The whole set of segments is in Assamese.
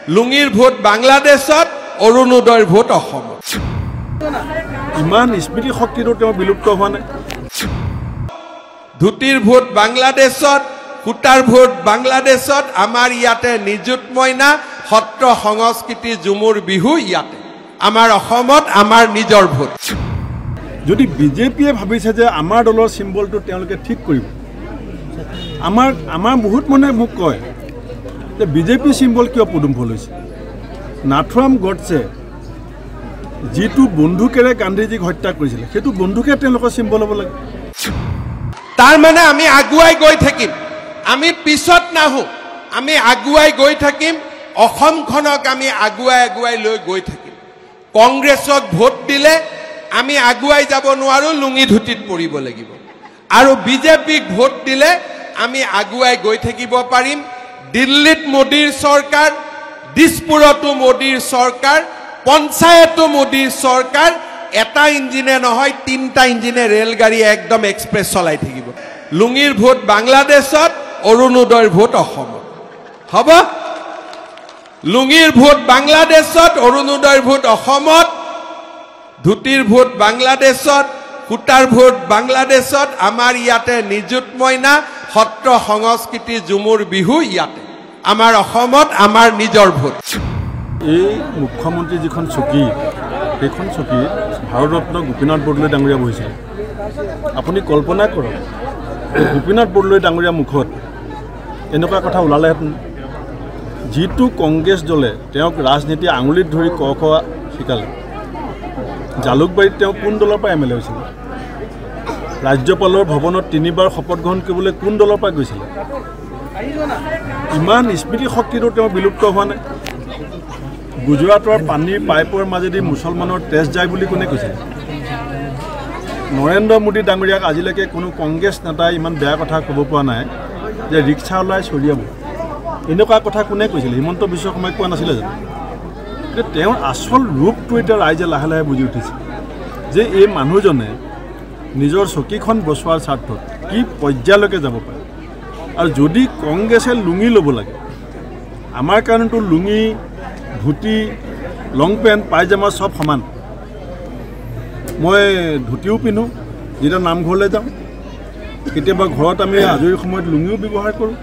লুঙিৰ ভোট বাংলাদেশত অৰুণোদয়ৰ ভোট অসমত ইমান স্মৃতি শক্তিটো তেওঁ বিলুপ্ত হোৱা নাই ধুতিৰ ভোট বাংলাদেশত কুটাৰ ভোট বাংলাদেশত আমাৰ ইয়াতে নিযুত মইনা সত্ৰ সংস্কৃতি ঝুমুৰ বিহু ইয়াতে আমাৰ অসমত আমাৰ নিজৰ ভোট যদি বিজেপিয়ে ভাবিছে যে আমাৰ দলৰ সিম্বলটো তেওঁলোকে ঠিক কৰিব আমাৰ বহুত মনে মোক কয় যে বিজেপি সিম্বল কিয় পদুম ফুল হৈছে নাথুৰাম গডছে যিটো বন্ধুকেৰে গান্ধীজীক হত্যা কৰিছিল সেইটো বন্ধুকে তেওঁলোকৰ সিম্বল হ'ব লাগে তাৰ মানে আমি আগুৱাই গৈ থাকিম আমি পিছত নাহো আমি আগুৱাই গৈ থাকিম অসমখনক আমি আগুৱাই লৈ গৈ থাকিম কংগ্ৰেছক ভোট দিলে আমি আগুৱাই যাব নোৱাৰো লুঙি ধুতিত পৰিব লাগিব আৰু বিজেপিক ভোট দিলে আমি আগুৱাই গৈ থাকিব পাৰিম দিল্লীত মোদীৰ চৰকাৰ দিছপুৰতো মোদীৰ চৰকাৰ পঞ্চায়তো মোদীৰ চৰকাৰ এটা ইঞ্জিনে নহয় তিনটা ইঞ্জিনে ৰেলগাড়ী একদম এক্সপ্ৰেছ চলাই থাকিব লুঙিৰ ভোট বাংলাদেশত অৰুণোদয়ৰ ভোট অসমত হ'ব লুঙিৰ ভোট বাংলাদেশত অৰুণোদয়ৰ ভোট অসমত ধুতিৰ ভোট বাংলাদেশত কুটাৰ ভোট বাংলাদেশত আমাৰ ইয়াতে নিযুত মইনা সত্ৰ সংস্কৃতি ঝুমুৰ বিহু ইয়াতে আমাৰ অসমত আমাৰ নিজৰ ভোট এই মুখ্যমন্ত্ৰী যিখন চকী সেইখন চকীত ভাৰতৰত্ন গোপীনাথ বৰদলৈ ডাঙৰীয়া বহিছিল আপুনি কল্পনা কৰক গোপীনাথ বৰদলৈ ডাঙৰীয়া মুখত এনেকুৱা কথা ওলালেহেঁতেন যিটো কংগ্ৰেছ দলে তেওঁক ৰাজনীতি আঙুলিত ধৰি ক খ শিকালে জালুকবাৰীত তেওঁ কোন দলৰ পৰা এম এল এ হৈছিল ৰাজ্যপালৰ ভৱনত 3বাৰ শপত গ্ৰহণ কৰিবলৈ কোন দলৰ পৰা গৈছিল ইমান স্মৃতি শক্তিটো তেওঁ বিলুপ্ত হোৱা নাই গুজৰাটৰ পানীৰ পাইপৰ মাজেদি মুছলমানৰ তেজ যায় বুলি কোনে কৈছিল নৰেন্দ্ৰ মোদী ডাঙৰীয়াক আজিলৈকে কোনো কংগ্ৰেছ নেতাই ইমান বেয়া কথা ক'ব পৰা নাই যে ৰিক্সা ওলাই চৰিয়াব এনেকুৱা কথা কোনে কৈছিল হিমন্ত বিশ্ব শৰ্মাই কোৱা নাছিলে জানো যে তেওঁৰ আচল ৰূপটো এতিয়া ৰাইজে লাহে লাহে বুজি উঠিছে যে এই মানুহজনে নিজৰ চকীখন বচোৱাৰ স্বাৰ্থত কি পৰ্যায়লৈকে যাব পাৰে আৰু যদি কংগ্ৰেছে লুঙি ল'ব লাগে আমাৰ কাৰণেতো লুঙি ধুতি লং পেণ্ট পাইজামা চব সমান মই ধুতিও পিন্ধোঁ যেতিয়া নামঘৰলৈ যাওঁ কেতিয়াবা ঘৰত আমি আজৰি সময়ত লুঙিও ব্যৱহাৰ কৰোঁ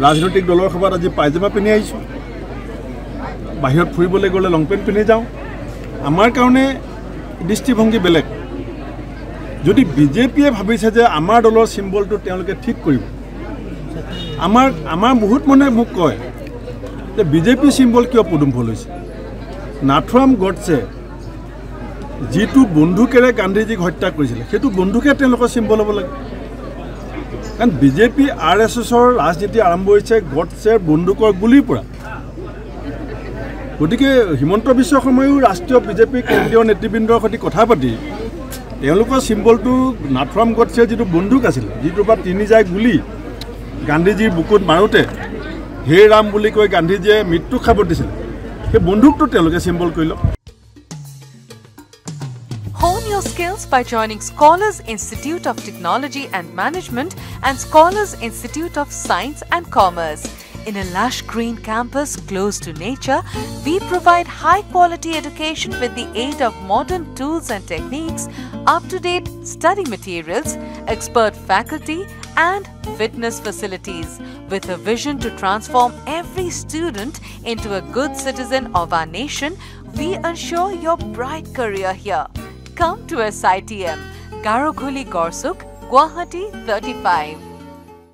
ৰাজনৈতিক দলৰ সভাত আজি পাইজামা পিন্ধি আহিছোঁ বাহিৰত ফুৰিবলৈ গ'লে লং পেণ্ট পিন্ধি যাওঁ আমাৰ কাৰণে দৃষ্টিভংগী বেলেগ যদি বিজেপিয়ে ভাবিছে যে আমাৰ দলৰ সিম্বলটো তেওঁলোকে ঠিক কৰিব আমাৰ বহুত মনে মোক কয় যে বিজেপি সিম্বল কিয় পদুম ফুল হৈছে নাথুৰাম গডছে যিটো বন্ধুকেৰে গান্ধীজীক হত্যা কৰিছিল সেইটো বন্ধুকে তেওঁলোকৰ সিম্বল হ'ব লাগে কাৰণ বিজেপি RSSৰ ৰাজনীতি আৰম্ভ হৈছে গডছে বন্দুকৰ গুলিৰ পৰা গতিকে হিমন্ত বিশ্ব শৰ্মায়ো ৰাষ্ট্ৰীয় বিজেপি কেন্দ্ৰীয় নেতৃবৃন্দৰ সৈতে কথা পাতি তেওঁলোকৰ সিম্বলটো নাথুৰাম গডছে যিটো বন্দুক আছিল যিটোৰ পৰা 3 যায় গুলি গান্ধীজীৰ বুকুত মাৰোঁতে হে ৰাম বুলি কৈ গান্ধীজীয়ে মৃত্যু খাব দিছিল সেই বন্দুকটো তেওঁলোকে সিম্বল কৰি লওক Hone your skills by joining Scholars Institute of Technology and Management and Scholars Institute of Science and Commerce. In a lush green campus close to nature, we provide high-quality education with the aid of modern tools and techniques, up-to-date study materials, expert faculty, and fitness facilities. With a vision to transform every student into a good citizen of our nation, we ensure your bright career here. Come to SITM, Garokholi Gorsuk, Guwahati 35.